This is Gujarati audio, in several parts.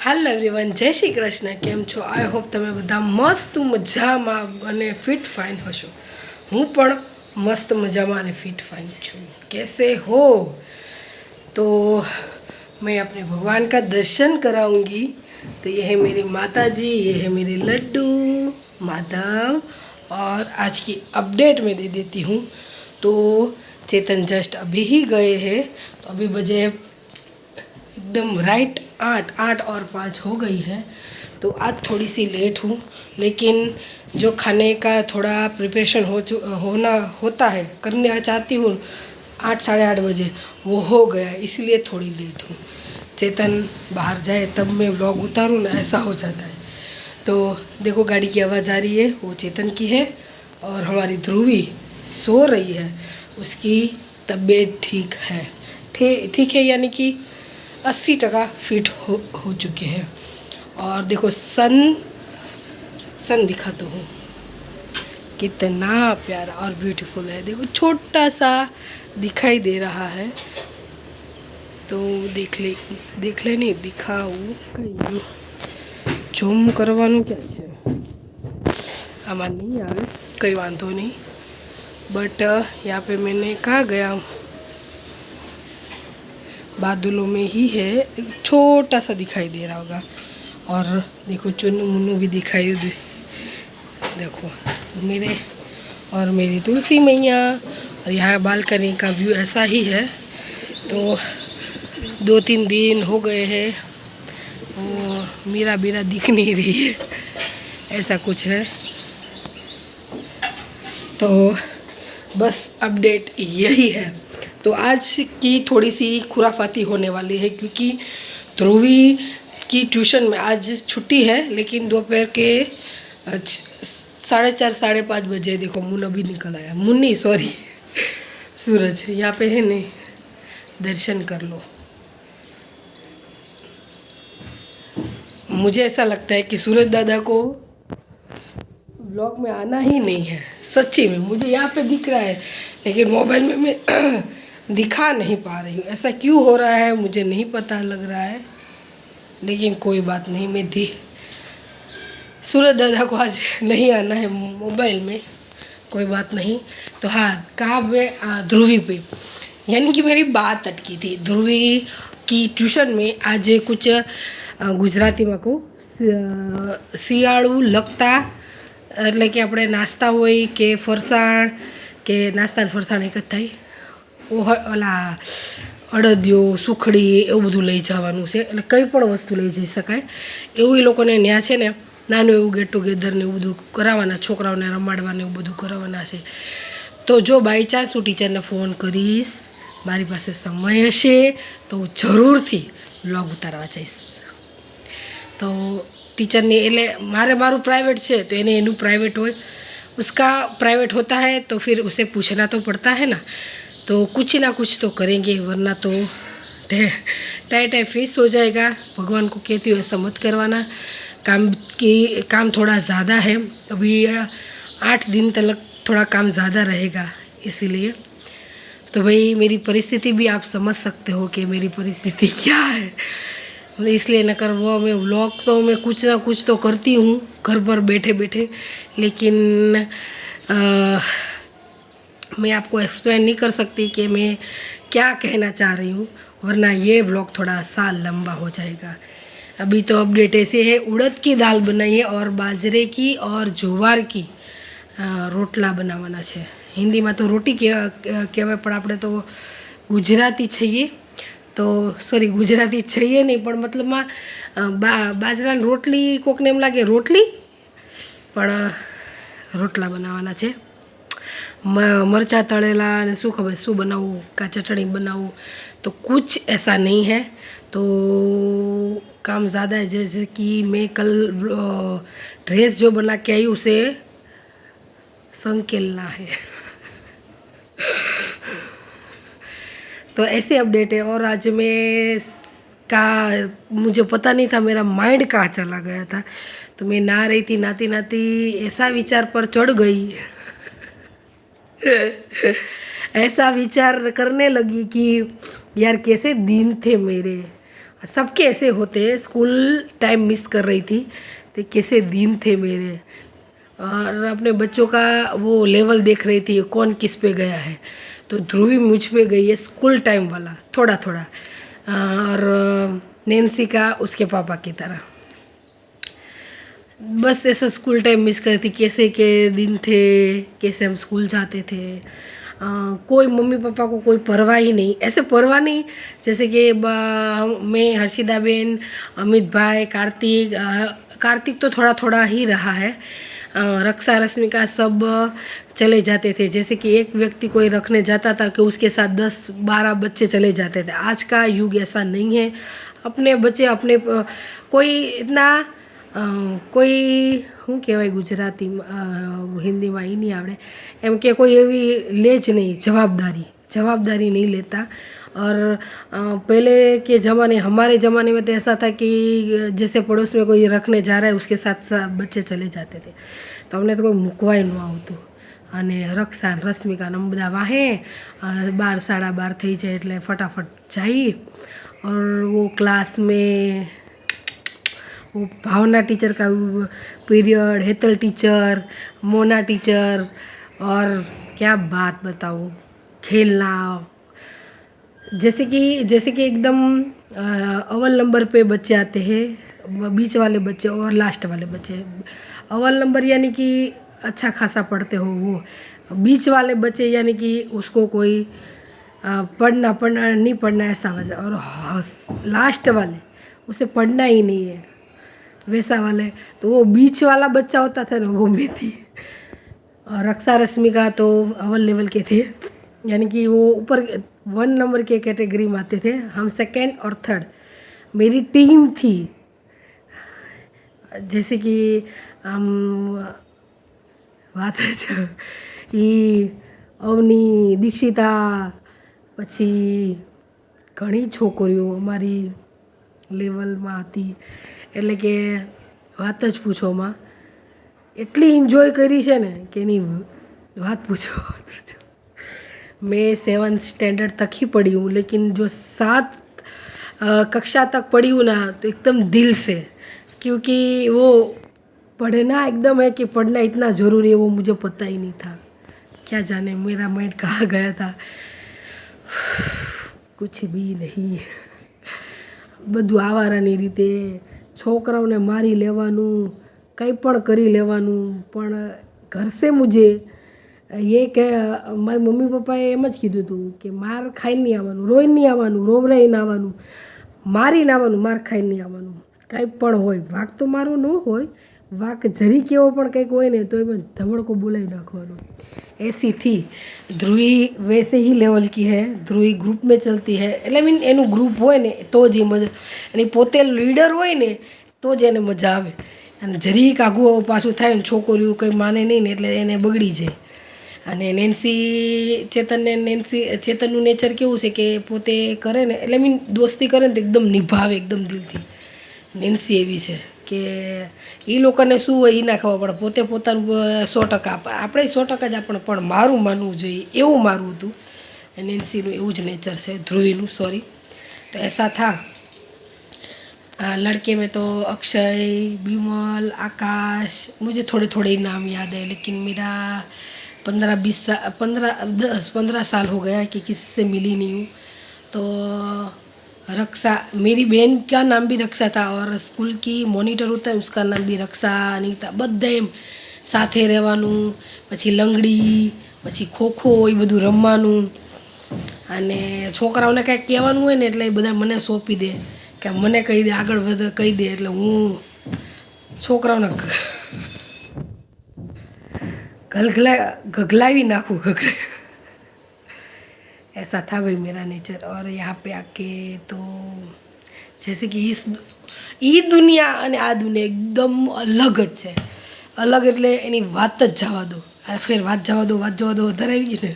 हेलो एवरीवन, जय श्री कृष्ण। केम छो? आई होप तमे बधा मस्त मजामां अने फिट फाइन हशो। हूँ पण मस्त मजामां अने फिट फाइन छूँ। कैसे हो? तो मैं अपने भगवान का दर्शन कराऊंगी। तो ये है मेरी माता जी, ये है मेरे लड्डू माधव। और आज की अपडेट मैं दे देती हूँ। तो चेतन जस्ट अभी ही गए हैं, तो अभी बजे एकदम राइट 8 और 5 हो गई है। तो आज थोड़ी सी लेट हूँ, लेकिन जो खाने का थोड़ा प्रिपरेशन होता है, करना चाहती हूँ 8 साढ़े 8 बजे, वो हो गया, इसलिए थोड़ी लेट हूँ। चेतन बाहर जाए तब मैं व्लॉग उतारूँ ना, ऐसा हो जाता है। तो देखो गाड़ी की आवाज़ आ रही है, वो चेतन की है। और हमारी ध्रुवी सो रही है, उसकी तबीयत ठीक है। ठीक है, यानी कि 80% फिट हो चुके हैं। और देखो सन दिखाता हूँ, कितना प्यारा और ब्यूटीफुल है। देखो छोटा सा दिखाई दे रहा है, तो देख ले नहीं दिखाऊँ कहीं झूम करवाનું क्या છે? आमा नहीं आवे, कई वांधो नहीं। बट यहाँ पे मैंने कहाँ गया, बादलों में ही है, छोटा सा दिखाई दे रहा होगा। और देखो चुन्नू मुन्नू भी दिखाई दे, देखो मेरे और मेरी तुलसी मैया। और यहाँ बालकनी का व्यू ऐसा ही है। तो 2-3 दिन हो गए हैं, मीरा बीरा दिख नहीं रही है, ऐसा कुछ है। तो बस अपडेट यही है। तो आज की थोड़ी सी खुराफाती होने वाली है, क्योंकि ध्रुवी की ट्यूशन में आज छुट्टी है, लेकिन दोपहर के 4:30 साढ़े 5 बजे देखो मुन्ना भी निकल आया। मुन्नी सॉरी, सूरज यहाँ पे है नहीं, दर्शन कर लो। मुझे ऐसा लगता है कि सूरज दादा को ब्लॉग में आना ही नहीं है, सच्ची में। मुझे यहाँ पे दिख रहा है, लेकिन मोबाइल में मैं दिखा नहीं पा रही हूँ। ऐसा क्यों हो रहा है मुझे नहीं पता लग रहा है, लेकिन कोई बात नहीं। मैं सूरज दादा को आज नहीं आना है मोबाइल में, कोई बात नहीं। तो हाँ, कहाँ पे ध्रुवी पे, यानी कि मेरी बात अटकी थी। ध्रुवी की ट्यूशन में आज कुछ गुजराती में को શિયાળુ લગતા, એટલે કે આપણે નાસ્તા હોય કે ફરસાણ, કે નાસ્તા ને ફરસાણ એક જ થાય, ઓલા અડદિયો સુખડી એવું બધું લઈ જવાનું છે। એટલે કંઈ પણ વસ્તુ લઈ જઈ શકાય એવું એ લોકોને ત્યાં છે ને, નાનું એવું ગેટ ટુગેધર ને એવું બધું કરાવવાના, છોકરાઓને રમાડવાને એવું બધું કરાવવાના છે। તો જો બાય ચાન્સ હું ટીચરને ફોન કરીશ, મારી પાસે સમય હશે તો હું જરૂરથી વ્લોગ ઉતારવા જઈશ। तो टीचर ने एले मारू प्राइवेट है, तो इन्हें इनू प्राइवेट हो, उसका प्राइवेट होता है, तो फिर उसे पूछना तो पड़ता है ना। तो कुछ ना कुछ तो करेंगे, वरना तो टाई फेस हो जाएगा। भगवान को कहती हूँ ऐसा मत करवाना। काम थोड़ा ज़्यादा है, अभी 8 दिन तक थोड़ा काम ज़्यादा रहेगा, इसीलिए। तो भाई मेरी परिस्थिति भी आप समझ सकते हो कि मेरी परिस्थिति क्या है, इसलिए न कर वो मैं व्लॉग तो मैं कुछ ना कुछ तो करती हूँ घर पर बैठे बैठे, लेकिन मैं आपको एक्सप्लेन नहीं कर सकती कि मैं क्या कहना चाह रही हूँ, वरना ये व्लॉग थोड़ा सा लंबा हो जाएगा। अभी तो अपडेट ऐसे है, उड़द की दाल बनाई है और बाजरे की और ज्वार की रोटला बनावाना है। हिंदी में तो रोटी कहेवाय, पण आपणे तो गुजराती छीए, तो सॉरी गुजराती छीए नहीं, पण मतलब में बाजरानी रोटली कोकने एम लागे रोटली, पण रोटला बनावाना छे। मरचा तळेला ने शू खबर शू बनावू, का चटनी बनावू, तो कुछ ऐसा नहीं है। तो काम ज़्यादा है, जैसे कि मैं कल ड्रेस जो बना के आई उसे संकेलना है। तो ऐसे अपडेट है। और आज मैं मुझे पता नहीं था, मेरा माइंड कहाँ चला गया था। तो मैं नहा रही थी, नाती नाती ऐसा विचार पर चढ़ गई ऐसा विचार करने लगी कि यार कैसे दिन थे मेरे, सबके ऐसे होते हैं, स्कूल टाइम मिस कर रही थी, तो कैसे दिन थे मेरे, और अपने बच्चों का वो लेवल देख रही थी कौन किस पे गया है। तो ध्रुवी मुझ पे गई है स्कूल टाइम वाला थोड़ा थोड़ा, और नैन्सी का उसके पापा की तरह। बस ऐसा स्कूल टाइम मिस कर रही थी, कैसे के दिन थे, कैसे हम स्कूल जाते थे। कोई मम्मी पापा को कोई परवाह ही नहीं, ऐसे परवाह नहीं जैसे कि मैं, हर्षिदा बेन, अमित भाई, कार्तिक, कार्तिक तो थोड़ा थोड़ा ही रहा है, रक्षा रश्मिका सब चले जाते थे। जैसे कि एक व्यक्ति कोई रखने जाता था कि उसके साथ 10-12 बच्चे चले जाते थे। आज का युग ऐसा नहीं है, अपने बच्चे अपने कोई इतना કોઈ શું કહેવાય ગુજરાતીમાં, હિન્દીમાં એ નહીં આવડે, એમ કે કોઈ એવી લે જ नहीं जवाबदारी नहीं लेता। और पहले के ज़माने, हमारे ज़माने में तो ऐसा था कि जैसे पड़ोस में कोई रखने जा रहा है उसके साथ बच्चे चले जाते थे, तो हमने तो कोई મૂકવાય ન આવતું। અને રક્ષા રશ્મિકા ને બધા વાહે 12-12:30 થઈ જાય એટલે ફટાફટ જઈએ। और वो क्लास में वो भावना टीचर का period, Hetal teacher, Mona teacher, और क्या बात बताऊँ, खेलना, जैसे कि एकदम अव्वल नंबर पे बच्चे आते हैं, बीच वाले बच्चे और लास्ट वाले बच्चे। अव्वल नंबर यानी कि अच्छा खासा पढ़ते हो, वो बीच वाले बच्चे यानी कि उसको कोई पढ़ना नहीं पढ़ना ऐसा वजह, और लास्ट वाले उसे पढ़ना ही नहीं है वैसा वाले। तो वो बीच वाला बच्चा होता था ना, वो मैं थी। और रक्षा रश्मिका तो अव्वल लेवल के थे, यानी कि वो ऊपर 1 नंबर के कैटेगरी में आते थे, हम 2nd और 3rd मेरी टीम थी। जैसे कि हम વાત છે એ અવની, દીક્ષિતા, પછી ઘણી છોકરીઓ અમારી લેવલમાં હતી, એટલે કે વાત જ પૂછોમાં, એટલી એન્જોય કરી છે ને કે એની વાત પૂછો। मैं 7th स्टैंडर्ड तक ही पढ़ी हूँ, लेकिन जो 7 कक्षा तक पढ़ी हूँ ना, तो एकदम दिल से, क्योंकि वो पढ़ना एकदम है कि पढ़ना इतना ज़रूरी है वो मुझे पता ही नहीं था। क्या जाने मेरा माइंड कहाँ गया था, कुछ भी नहीं। બધું આવારાની રીતે છોકરાઓને મારી લેવાનું, કંઈ પણ કરી લેવાનું, પણ ઘર से मुझे ये કે મારી મમ્મી પપ્પાએ એમ જ કીધું હતું કે માર ખાઈને નહીં આવવાનું, રોઈને નહીં આવવાનું, રોવરાઈને આવવાનું, મારીને આવવાનું, માર ખાઈને નહીં આવવાનું। કાંઈ પણ હોય, વાંક તો મારો ન હોય, વાંક જરી કેવો પણ કંઈક હોય ને તો એમાં ધબડકો બોલાવી નાખવાનો। ऐसी थी ध्रुवी, वैसे ही लेवल की है। ध्रुवी ग्रुप में चलती है, એટલે મીન એનું ગ્રુપ હોય ને તો જ એ મજા, એની પોતે લીડર હોય ને તો જ એને મજા આવે। અને જરીક આઘું પાછું થાય ને છોકરીઓ કંઈ માને નહીં ને એટલે એને બગડી જાય। અને ચેતનનું નેચર કેવું છે કે પોતે કરે ને એટલે મીન દોસ્તી કરે ને તો એકદમ નિભાવે, એકદમ દિલથી। નેન્સી એવી છે કે એ લોકોને શું હોય એ ના ખબર પડે, પોતે પોતાનું 100% આપણે 100% જ આપણે, પણ મારું માનવું જોઈએ એવું મારું હતું। નેન્સીનું એવું જ નેચર છે, ધ્રુવીનું, सॉरी। तो ऐसा था। लड़के में तो अक्षय, विमल, आकाश, मुझे थोड़े थोड़े ही नाम याद है, लेकिन मेरा 15 साल हो गया कि किसी से मिली नहीं हूँ। तो रक्षा, मेरी बहन का नाम भी रक्षा था, और स्कूल की मॉनिटर होता है उसका नाम भी रक्षा, अनीता, बधाए साथे રહેવાનું, પછી લંગડી, પછી ખોખો, એ બધું રમવાનું। અને છોકરાઓને કાંઈક કહેવાનું હોય ને એટલે એ બધા મને સોંપી દે કે મને કહી દે, આગળ વધ કહી દે, એટલે હું છોકરાઓને ગગલાવી નાખું, ऐसा था भाई मेरा नेचर। और यहाँ पे आके तो जैसे कि ई दुनिया અને આ દુનિયા એકદમ અલગ જ છે। અલગ એટલે એની વાત જ જવા દો, ફેર વાત જવા દો વધારે આવી ગઈ ને,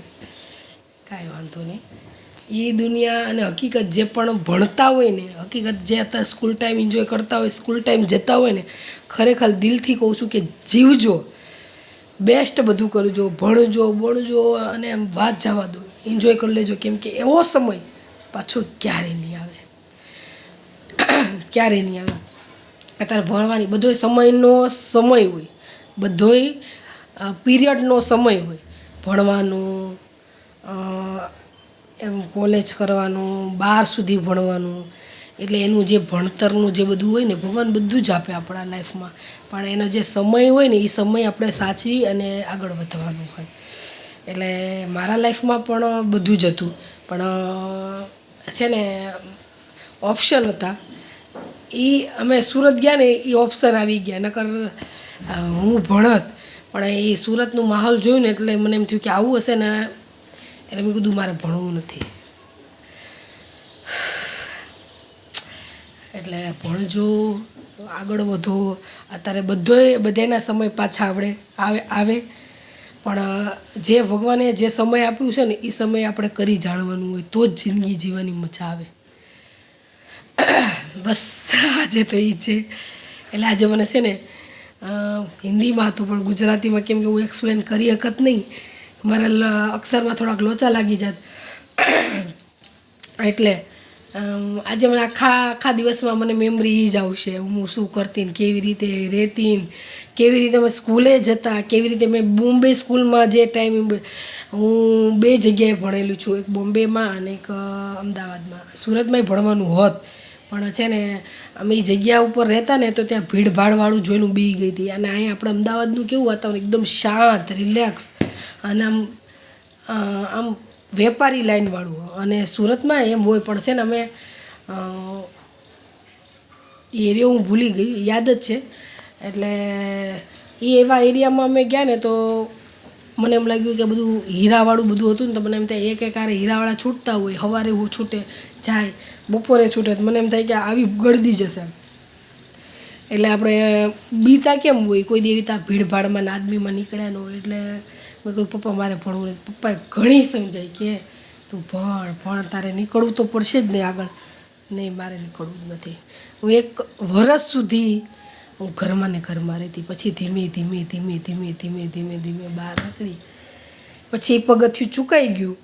કાંઈ વાંધો નહીં। એ દુનિયા અને હકીકત જે પણ ભણતા હોય ને, હકીકત જે હતા સ્કૂલ ટાઈમ એન્જોય કરતા હોય, સ્કૂલ ટાઈમ જતા હોય ને, ખરેખર દિલથી કહું છું કે જીવજો, બેસ્ટ બધું કરજો, ભણજો બણજો, અને એમ વાત જવા દો, એન્જોય કરી લેજો, કેમ કે એવો સમય પાછો ક્યારેય નહીં આવે। ક્યારેય નહીં આવે. અત્યારે ભણવાની બધોય સમયનો સમય હોય, બધોય પીરિયડનો સમય હોય. ભણવાનું, એમ કોલેજ કરવાનું, 12 સુધી ભણવાનું, એટલે એનું જે ભણતરનું જે બધું હોય ને ભગવાન બધું જ આપે આપણા લાઈફમાં, પણ એનો જે સમય હોય ને એ સમય આપણે સાચવી અને આગળ વધવાનું હોય. એટલે મારા લાઈફમાં પણ બધું જ હતું, પણ છે ને ઓપ્શન હતા એ અમે સુરત ગયા ને એ ઓપ્શન આવી ગયા, નકર હું ભણત. પણ એ સુરતનું માહોલ જોયું ને એટલે મને એમ થયું કે આવું હશે ને, એટલે મેં કીધું મારે ભણવું નથી. એટલે ભણજો, આગળ વધો. અત્યારે બધાના સમય પાછા આવે, પણ જે ભગવાને જે સમય આપ્યું છે ને એ સમય આપણે કરી જાણવાનું હોય, તો જ જિંદગી જીવવાની મજા આવે. બસ આજે તો એ છે. એટલે આજે મને છે ને હિન્દીમાં હતું, પણ ગુજરાતીમાં કેમ કે હું એક્સપ્લેન કરી શકત નહીં, મારા અક્ષરમાં થોડાક લોચા લાગી જાત. એટલે આજે મને આખા દિવસમાં મને મેમરી જ આવશે, હું શું કરતી ને કેવી રીતે રહેતી ને કેવી રીતે અમે સ્કૂલે જતા, કેવી રીતે મેં બોમ્બે સ્કૂલમાં જે ટાઈમ હું 2 જગ્યાએ ભણેલું છું, એક બોમ્બેમાં અને એક અમદાવાદમાં. સુરતમાંય ભણવાનું હોત, પણ છે ને અમે એ જગ્યા ઉપર રહેતા ને તો ત્યાં ભીડભાડવાળું જોઈને બી ગઈ હતી. અને અહીંયા આપણે અમદાવાદનું કેવું વાતાવરણ, એકદમ શાંત, રિલેક્સ અને આમ વેપારી લાઈનવાળું. અને સુરતમાં એમ હોય, પણ છે ને અમે એ એરિયા હું ભૂલી ગઈ, યાદ જ છે. એટલે એ એવા એરિયામાં અમે ગયા ને તો મને એમ લાગ્યું કે બધું હીરાવાળું બધું હતું ને, તો મને એમ થાય એક આરે હીરાવાળા છૂટતા હોય, સવારે હું છૂટે જાય, બપોરે છૂટે, તો મને એમ થાય કે આવી ગળદી જશે. એટલે આપણે બીતા કેમ હોય, કોઈ દેવી ત્યાં ભીડભાડમાં ને આદમીમાં નીકળ્યા ન હોય. એટલે મેં કહ્યું પપ્પા મારે ભણવું નથી. પપ્પાએ ઘણી સમજાય કે તું ભણ, તારે નીકળવું તો પડશે જ નહીં આગળ. નહીં, મારે નીકળવું જ નથી. હું 1 વર્ષ સુધી હું ઘરમાં ને ઘરમાં રહેતી, પછી ધીમે બહાર નીકળી. પછી એ પગથિયું ચૂકાઈ ગયું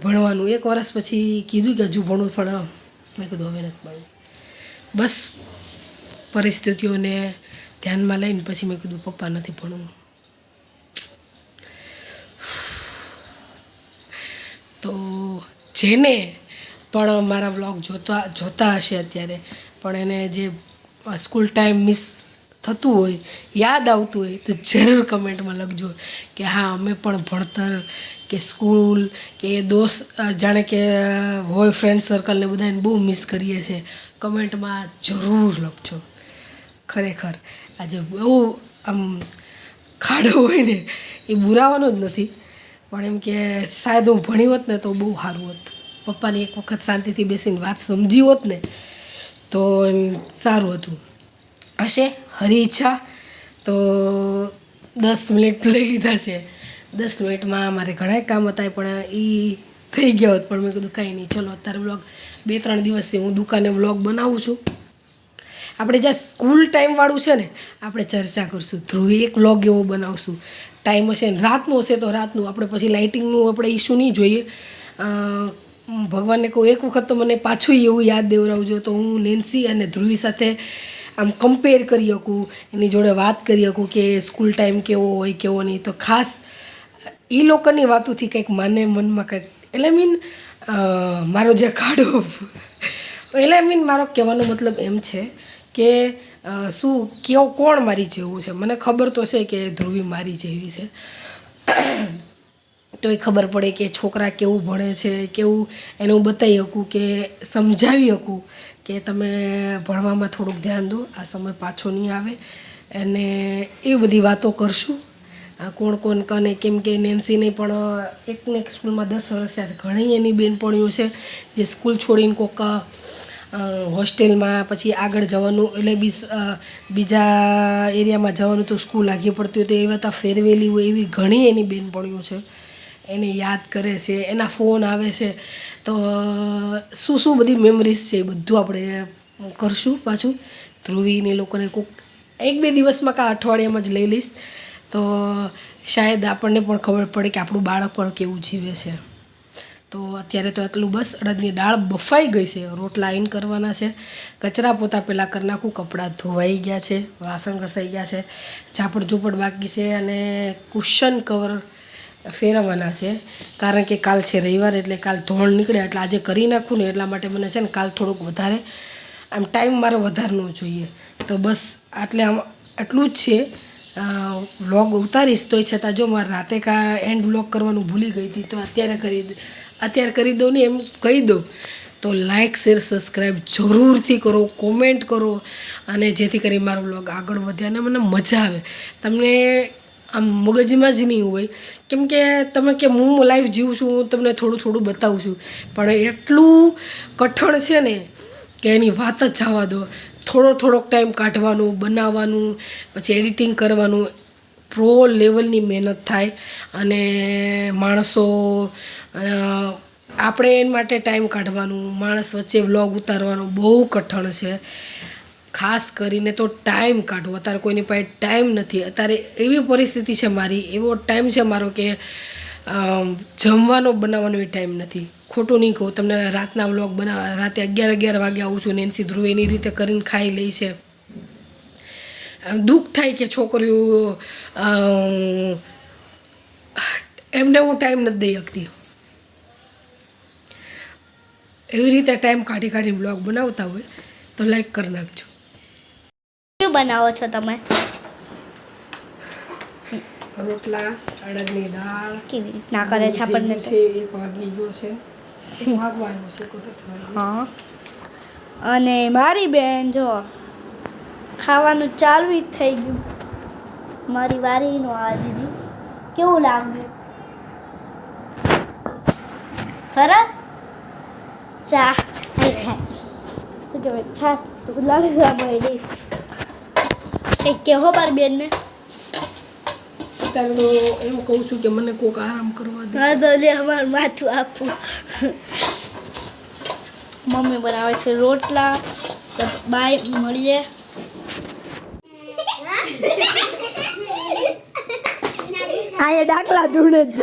ભણવાનું. 1 વર્ષ પછી કીધું કે હજુ ભણવું, પણ મેં કીધું હવે નથી ભણવું. બસ પરિસ્થિતિઓને ધ્યાનમાં લઈને પછી મેં કીધું પપ્પા નથી ભણવું. તો જેને પણ મારા વ્લોગ જોતા હશે અત્યારે, પણ એને જે સ્કૂલ ટાઈમ મિસ થતું હોય, યાદ આવતું હોય, તો જરૂર કમેન્ટમાં લખજો કે હા અમે પણ ભણતર કે સ્કૂલ કે દોસ્ત જાણે કે હોય ફ્રેન્ડ સર્કલને બધાને બહુ મિસ કરીએ છીએ. કમેન્ટમાં જરૂર લખજો. ખરેખર આજે બહુ આમ ખાડો હોય ને એ બુરાવાનો જ નથી, પણ એમ કે શાયદ હું ભણી હોત ને તો બહુ સારું હોત. પપ્પાની એક વખત શાંતિથી બેસીને વાત સમજી હોત ને તો એમ સારું હતું. હશે હરી ઈચ્છા તો 10 મિનિટ લઈ લીધા છે. 10 મિનિટમાં મારે ઘણા કામ હતા, પણ એ થઈ ગયા હોત. પણ મેં કીધું કંઈ નહીં, ચલો અત્યારે વ્લોગ 2-3 દિવસથી હું દુકાને વ્લોગ બનાવું છું. આપણે જ્યાં સ્કૂલ ટાઈમવાળું છે ને આપણે ચર્ચા કરશું. ધ્રુવી એક વ્લોગ એવો બનાવશું. ટાઈમ હશે ને રાતનું હશે તો રાતનું. આપણે પછી લાઇટિંગનું આપણે ઇસ્યુ નહીં જોઈએ. ભગવાનને કહું એક વખત તો મને પાછું એવું યાદ દેવડાવજો, તો હું નેન્સી અને ધ્રુવી સાથે આમ કમ્પેર કરી શકું, એની જોડે વાત કરી શકું કે સ્કૂલ ટાઈમ કેવો હોય કેવો નહીં. તો ખાસ એ લોકોની વાતોથી કંઈક મનમાં કંઈક, એટલે મારો જે ખાડો, એટલે મારો કહેવાનો મતલબ એમ છે કે કોણ મારી જેવું છે. મને ખબર તો છે કે ધ્રુવી મારી જેવી છે, તો એ ખબર પડે કે છોકરા કેવું ભણે છે, કેવું એને હું બતાવી શકું, કે સમજાવી શકું કે તમે ભણવામાં થોડુંક ધ્યાન દો, આ સમય પાછો નહીં આવે. અને એ બધી વાતો કરશું. કોણ કને, કેમ કે નેન્સીને પણ એકને એક સ્કૂલમાં 10 વર્ષ થયા છે. ઘણી એની બેનપણીઓ છે જે સ્કૂલ છોડીને કોક હોસ્ટેલમાં પછી આગળ જવાનું, એટલે બીજા એરિયામાં જવાનું તો સ્કૂલ આગી પડતી હોય તો એવા ત્યાં ફેરવેલી હોય, એવી ઘણી એની બેનપણીઓ છે. એને યાદ કરે છે, એના ફોન આવે છે. તો શું બધી મેમરીઝ છે એ બધું આપણે કરશું. પાછું ધ્રુવીને લોકોને કોઈક 1-2 દિવસમાં કાં અઠવાડિયામાં જ લઈ લઈશ, તો શાયદ આપણને પણ ખબર પડે કે આપણું બાળક પણ કેવું જીવે છે. તો અત્યારે તો એટલું બસ. અડદની દાળ બફાઈ ગઈ છે, રોટલા આઈન કરવાના છે, કચરા પોતા પહેલાં કરી નાખું, કપડાં ધોવાઈ ગયા છે, વાસણ ઘસાઈ ગયા છે, ઝાપડ ઝૂપડ બાકી છે અને કુશન કવર ફેરવવાના છે. કારણ કે કાલ છે રવિવાર એટલે કાલ ધોણ નીકળે એટલે આજે કરી નાખું ને એટલા માટે મને છે ને કાલ થોડુંક વધારે આમ ટાઈમ મારો વધારનો જોઈએ. તો બસ આટલું જ છે. વ્લોગ ઉતારીશ તોય છતાં જો મારે રાતે એન્ડ વ્લોગ કરવાનું ભૂલી ગઈ હતી તો અત્યારે કરી દઉં ને એમ કહી દઉં. તો લાઇક શેર સબસ્ક્રાઈબ જરૂરથી કરો, કોમેન્ટ કરો અને જેથી કરી મારો વ્લોગ આગળ વધે અને મને મજા આવે. તમને આમ મગજમાં જ નહીં હોય કેમ કે તમે કે હું લાઈફ જીવું છું, હું તમને થોડું થોડું બતાવું છું, પણ એટલું કઠણ છે ને કે એની વાત જ જવા દો. થોડોક ટાઈમ કાઢવાનું, બનાવવાનું, પછી એડિટિંગ કરવાનું, પ્રો લેવલની મહેનત થાય અને માણસો આપણે એના માટે ટાઈમ કાઢવાનું, માણસ વચ્ચે વ્લોગ ઉતારવાનું બહુ કઠણ છે. ખાસ કરીને તો ટાઈમ કાઢવો. અત્યારે કોઈની પાસે ટાઈમ નથી. અત્યારે એવી પરિસ્થિતિ છે મારી, એવો ટાઈમ છે મારો કે જમવાનો બનાવવાનો એ ટાઈમ નથી. ખોટું નહીં કહું તમને. રાતના વ્લોગ રાતે 11 વાગે આવું છું. નેન્સી ધ્રુવ એની રીતે કરીને ખાઈ લે છે. દુઃખ થાય કે છોકરીઓ એમને હું ટાઈમ નથી દઈ શકતી. એવી રીતે ટાઈમ કાઢીને બ્લોગ બનાવતા હોય તો લાઈક કરી નાખજો. શું બનાવો છો તમે? રોટલા, અડદની દાળ. કેવી રીતના કરે છે આપણને? 1 વાગી ગયો છે, 1 વાગવાનો છે. હા, અને મારી બેન જો ખાવાનું ચાલુ જ થઈ ગયું. મારી વારીનો આ દીદી કેવું લાગ્યું? સરસ. ચા શું કહેવાય, છાસ લાડવા મળી એક કહો મારી બેનને. અત્યારે તો એમ કહું છું કે મને કોક આરામ કરવા દે. હા તો લે અમારું માથું આપું. મમ્મી બનાવે છે રોટલા. તો બાય, મળીએ. આ એ ડાકલા ધૂણે જ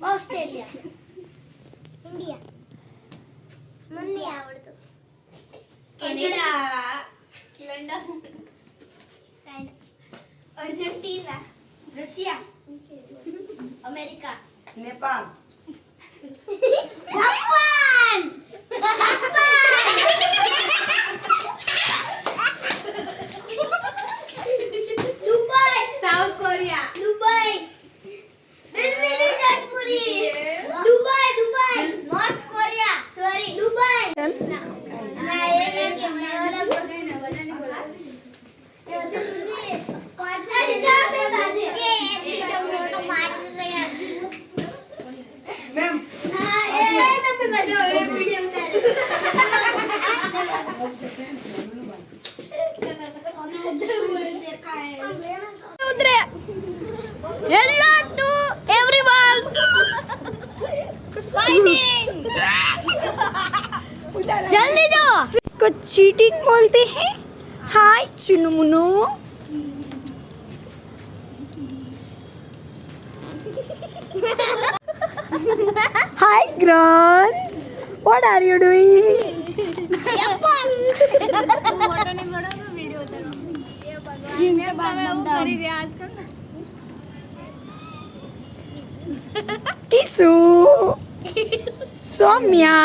ઓસ્ટ્રેલિયા, ઇન્ડિયા, મને નહીં આવડતું. Canada, London, China, Argentina, Russia, America, Nepal, Japan, Dubai, south Korea, Dubai, Dubai, North Korea, sorry, Dubai. Hello to everyone. जल्दी जाओ. इसको चीटिंग बोलते हैं. हाय चुनु मुनु. Hi Gran. What are you doing? Kisu. Somya.